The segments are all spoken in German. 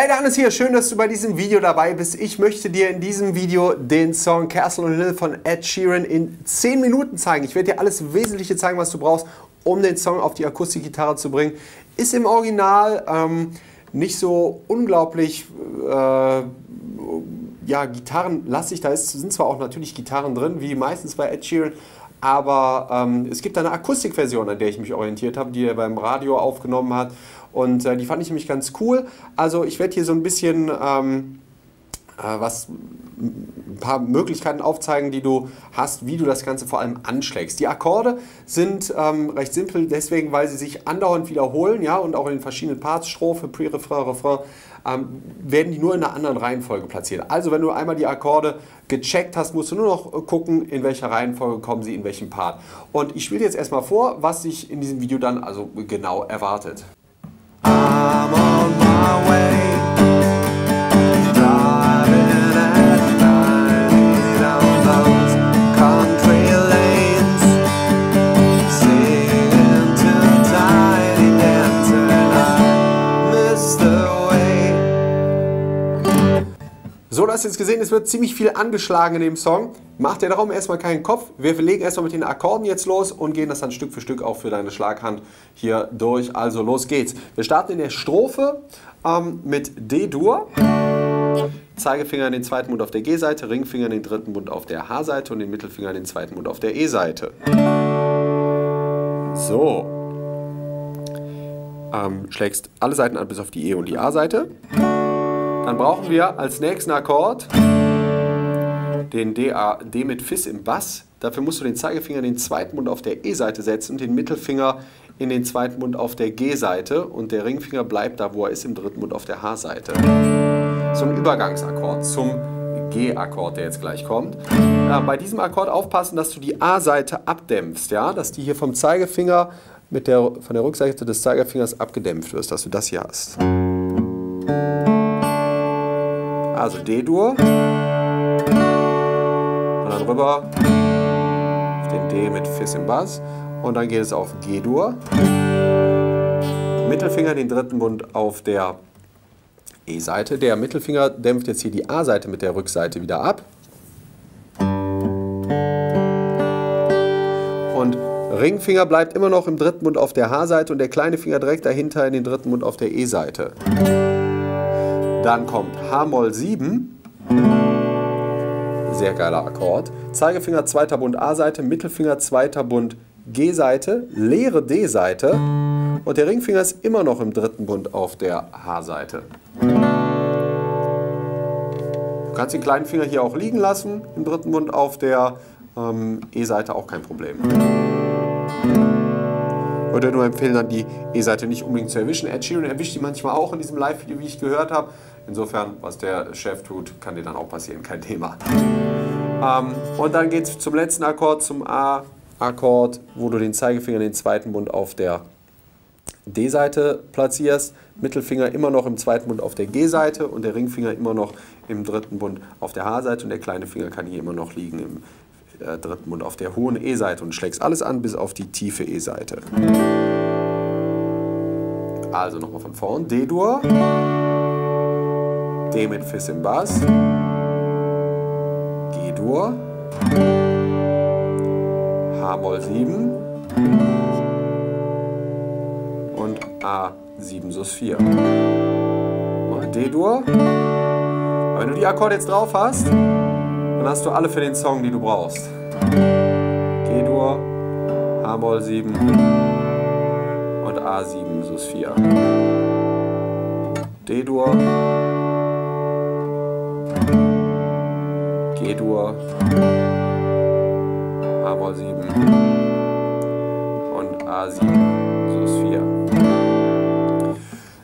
Hey, Danis hier, schön, dass du bei diesem Video dabei bist. Ich möchte dir in diesem Video den Song Castle on Hill von Ed Sheeran in 10 Minuten zeigen. Ich werde dir alles Wesentliche zeigen, was du brauchst, um den Song auf die Akustikgitarre zu bringen. Ist im Original nicht so unglaublich gitarrenlastig. Da sind zwar auch natürlich Gitarren drin, wie meistens bei Ed Sheeran, aber es gibt eine Akustikversion, an der ich mich orientiert habe, die er beim Radio aufgenommen hat. Und die fand ich nämlich ganz cool. Also ich werde hier so ein bisschen ein paar Möglichkeiten aufzeigen, die du hast, wie du das Ganze vor allem anschlägst. Die Akkorde sind recht simpel, deswegen, weil sie sich andauernd wiederholen, ja, und auch in den verschiedenen Parts, Strophe, Pre-Refrain, Refrain, werden die nur in einer anderen Reihenfolge platziert. Also wenn du einmal die Akkorde gecheckt hast, musst du nur noch gucken, in welcher Reihenfolge kommen sie in welchem Part. Und ich spiele dir jetzt erstmal vor, was dich in diesem Video dann also genau erwartet. I'm on my way, driving at 90 down those country lanes, singing to Tiny Dancer, I miss the way. So, du hast jetzt gesehen, es wird ziemlich viel angeschlagen in dem Song. Mach dir darum erstmal keinen Kopf. Wir legen erstmal mit den Akkorden jetzt los und gehen das dann Stück für Stück auch für deine Schlaghand hier durch. Also los geht's. Wir starten in der Strophe mit D-Dur. Zeigefinger in den zweiten Mund auf der G-Seite, Ringfinger in den dritten Mund auf der H-Seite und den Mittelfinger in den zweiten Mund auf der E-Seite. So. Schlägst alle Seiten an bis auf die E- und die A-Seite. Dann brauchen wir als nächsten Akkord den D mit Fis im Bass. Dafür musst du den Zeigefinger in den zweiten Mund auf der E-Seite setzen und den Mittelfinger in den zweiten Mund auf der G-Seite. Und der Ringfinger bleibt da, wo er ist, im dritten Mund auf der H-Seite. So ein Übergangsakkord zum G-Akkord, der jetzt gleich kommt. Bei diesem Akkord aufpassen, dass du die A-Seite abdämpfst, ja? Dass die hier vom Zeigefinger von der Rückseite des Zeigefingers abgedämpft wird, dass du das hier hast. Also D-Dur. Und dann rüber auf den D mit Fis im Bass und dann geht es auf G-Dur. Mittelfinger den dritten Mund auf der E-Seite. Der Mittelfinger dämpft jetzt hier die A-Seite mit der Rückseite wieder ab. Und Ringfinger bleibt immer noch im dritten Mund auf der H-Seite und der kleine Finger direkt dahinter in den dritten Mund auf der E-Seite. Dann kommt H-Moll 7. Sehr geiler Akkord. Zeigefinger zweiter Bund A-Seite, Mittelfinger zweiter Bund G-Seite, leere D-Seite und der Ringfinger ist immer noch im dritten Bund auf der H-Seite. Du kannst den kleinen Finger hier auch liegen lassen, im dritten Bund auf der E-Seite, auch kein Problem. Ich würde nur empfehlen, dann die E-Seite nicht unbedingt zu erwischen. Ed Sheeran erwischt die manchmal auch in diesem Live-Video, wie ich gehört habe. Insofern, was der Chef tut, kann dir dann auch passieren, kein Thema. Und dann geht es zum letzten Akkord, zum A-Akkord, wo du den Zeigefinger in den zweiten Bund auf der D-Seite platzierst. Mittelfinger immer noch im zweiten Bund auf der G-Seite und der Ringfinger immer noch im dritten Bund auf der H-Seite und der kleine Finger kann hier immer noch liegen im dritten Mund auf der hohen E-Seite und schlägst alles an bis auf die tiefe E-Seite. Also nochmal von vorn. D-Dur, D mit Fis im Bass, G-Dur, H-Moll 7 und A7 Sus 4. Mal D-Dur. Wenn du die Akkorde jetzt drauf hast, dann hast du alle für den Song, die du brauchst. G-Dur, H-Moll 7 und A7 Sus 4. D-Dur, G-Dur, H-Moll 7 und A7 Sus 4.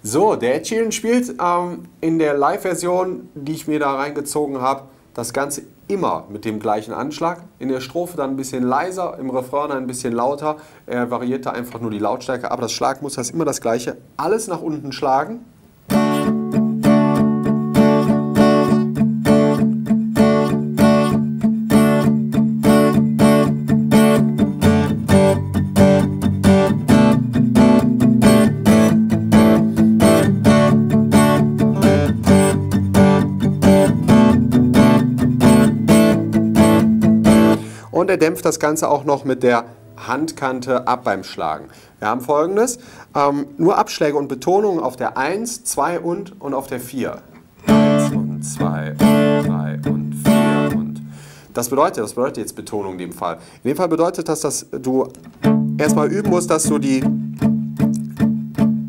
So, der Ed Sheeran spielt in der Live-Version, die ich mir da reingezogen habe, das Ganze immer mit dem gleichen Anschlag. In der Strophe dann ein bisschen leiser, im Refrain ein bisschen lauter. Er variiert da einfach nur die Lautstärke, aber das Schlagmuster ist immer das gleiche. Alles nach unten schlagen. Und er dämpft das Ganze auch noch mit der Handkante ab beim Schlagen. Wir haben Folgendes, nur Abschläge und Betonungen auf der 1, 2 und auf der 4. 1 und 2 und 3 und 4 und... Das bedeutet jetzt Betonung in dem Fall. In dem Fall bedeutet das, dass du erstmal üben musst, dass du die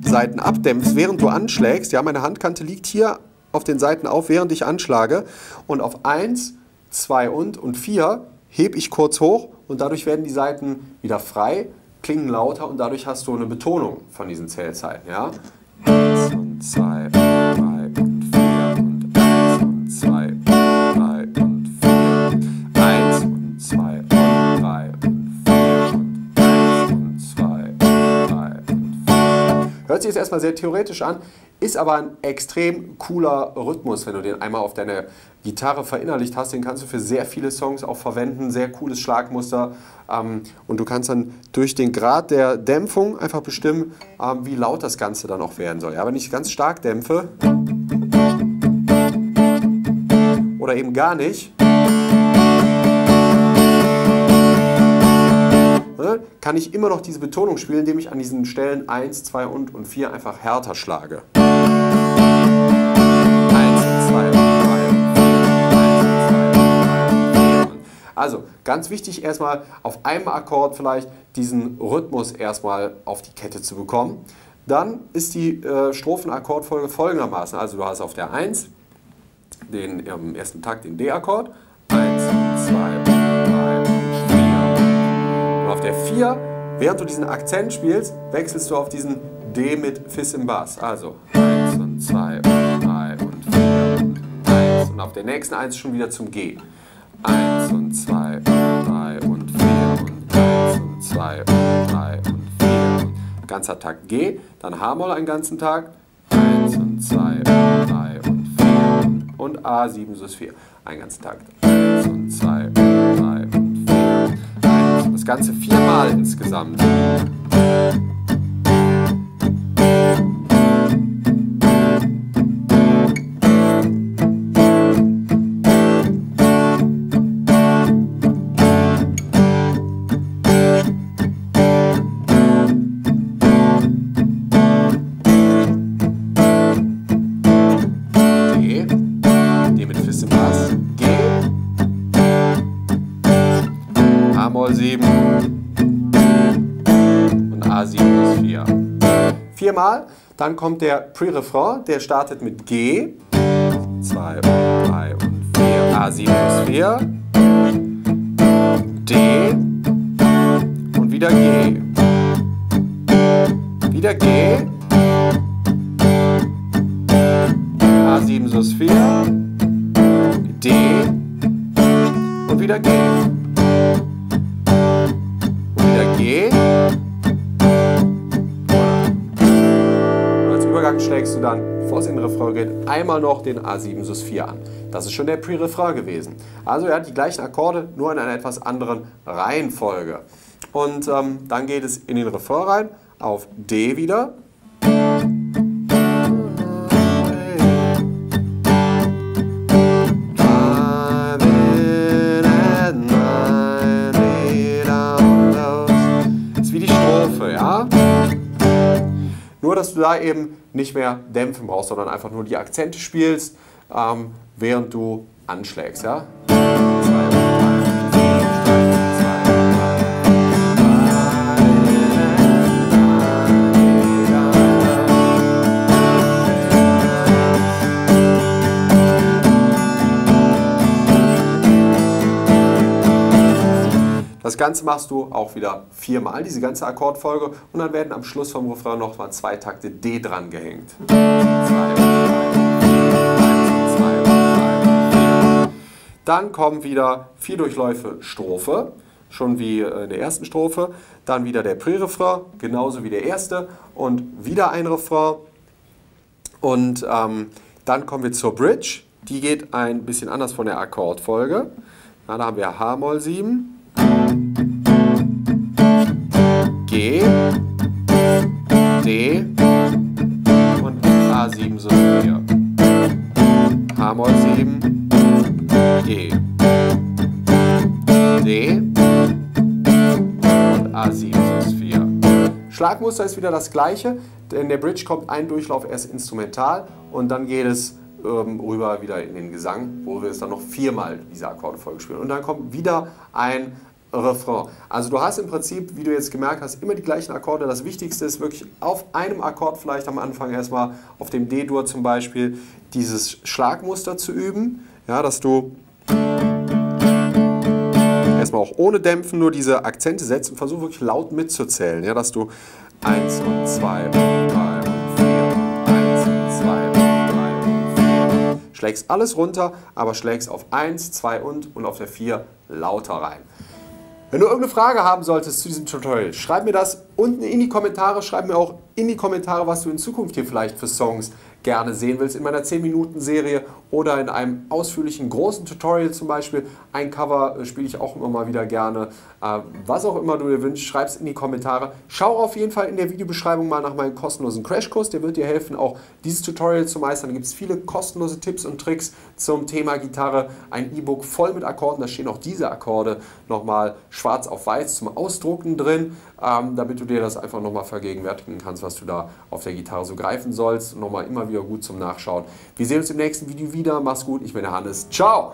Saiten abdämpfst, während du anschlägst. Ja, meine Handkante liegt hier auf den Saiten auf, während ich anschlage. Und auf 1, 2 und 4 hebe ich kurz hoch und dadurch werden die Saiten wieder frei, klingen lauter und dadurch hast du eine Betonung von diesen Zählzeiten. Ja? 1 und 2 und 3 und 4 und 1 und 2 und 3 und 4. 1 und 2 und 3 und 4 und 1 und 2 und 3 und 4. Hört sich jetzt erstmal sehr theoretisch an, ist aber ein extrem cooler Rhythmus, wenn du den einmal auf deine Gitarre verinnerlicht hast. Den kannst du für sehr viele Songs auch verwenden, sehr cooles Schlagmuster. Und du kannst dann durch den Grad der Dämpfung einfach bestimmen, wie laut das Ganze dann auch werden soll. Ja, wenn ich ganz stark dämpfe oder eben gar nicht, kann ich immer noch diese Betonung spielen, indem ich an diesen Stellen 1, 2 und 4 einfach härter schlage. 1 und 2 und 3 und 4, 1 und 2 und 3 und 4. Also ganz wichtig erstmal auf einem Akkord vielleicht diesen Rhythmus erstmal auf die Kette zu bekommen. Dann ist die Strophenakkordfolge folgendermaßen. Also du hast auf der 1 im ersten Takt den D-Akkord, 1 und 2 und 3 und 4. Und auf der 4, während du diesen Akzent spielst, wechselst du auf diesen D mit Fis im Bass. Also 1 und 2 und 3 und 4 und 1. Und auf der nächsten 1 schon wieder zum G. 1 und 2 und 3 und 4 und 1 und 2 und 3 und 4. Und ganzer Takt G, dann H-Moll einen ganzen Tag. 1 und 2 und 3 und 4 und A7 sus 4. Einen ganzen Takt. 1 und 2 und 3 und 4. Das Ganze 4-mal insgesamt. D mit Fis im Bass. G. A-Moll 7 und A7 sus 4. 4-mal, dann kommt der Pre-Refrain, der startet mit G, 2 und 3 und 4, A7 sus 4, D und wieder G, wieder G, A7 sus 4, D und wieder G. G. Und als Übergang schlägst du dann, bevor es in den Refrain geht, einmal noch den A7 sus 4 an. Das ist schon der Pre-Refrain gewesen. Also er hat die gleichen Akkorde, nur in einer etwas anderen Reihenfolge. Und dann geht es in den Refrain rein, auf D wieder. Ja? Nur, dass du da eben nicht mehr dämpfen brauchst, sondern einfach nur die Akzente spielst, während du anschlägst. Ja? 2 und 3, 4, 3, das Ganze machst du auch wieder 4-mal, diese ganze Akkordfolge, und dann werden am Schluss vom Refrain nochmal 2 Takte D dran gehängt. 2 und 3, 4, dann kommen wieder 4 Durchläufe Strophe, schon wie in der ersten Strophe, dann wieder der Pre-Refrain, genauso wie der erste, und wieder ein Refrain. Und dann kommen wir zur Bridge, die geht ein bisschen anders von der Akkordfolge. Da haben wir H-Moll 7. G, D und A7 sus 4. H-Moll 7, G, D, A7 Sus 4. Schlagmuster ist wieder das gleiche, in der Bridge kommt ein Durchlauf erst instrumental und dann geht es rüber wieder in den Gesang, wo wir es dann noch viermal diese Akkordefolge spielen. Und dann kommt wieder ein Refrain. Also du hast im Prinzip, wie du jetzt gemerkt hast, immer die gleichen Akkorde. Das Wichtigste ist wirklich auf einem Akkord vielleicht am Anfang erstmal, auf dem D-Dur zum Beispiel, dieses Schlagmuster zu üben. Ja, dass du erstmal auch ohne Dämpfen nur diese Akzente setzt und versuch wirklich laut mitzuzählen. Ja, dass du 1 und 2 und 3 und 4 und 1 und 2 und 3 und 4. Schlägst alles runter, aber schlägst auf 1, 2 und auf der 4 lauter rein. Wenn du irgendeine Frage haben solltest zu diesem Tutorial, schreib mir das unten in die Kommentare. Schreib mir auch in die Kommentare, was du in Zukunft hier vielleicht für Songs gerne sehen willst. In meiner 10-Minuten-Serie oder in einem ausführlichen großen Tutorial zum Beispiel. Ein Cover spiele ich auch immer mal wieder gerne. Was auch immer du dir wünschst, schreib es in die Kommentare. Schau auf jeden Fall in der Videobeschreibung mal nach meinem kostenlosen Crashkurs. Der wird dir helfen, auch dieses Tutorial zu meistern. Da gibt es viele kostenlose Tipps und Tricks zum Thema Gitarre. Ein E-Book voll mit Akkorden. Da stehen auch diese Akkorde nochmal schwarz auf weiß zum Ausdrucken drin, damit du dir das einfach nochmal vergegenwärtigen kannst, was du da auf der Gitarre so greifen sollst. Und nochmal immer wieder gut zum Nachschauen. Wir sehen uns im nächsten Video wieder. Mach's gut, ich bin der Hannes. Ciao!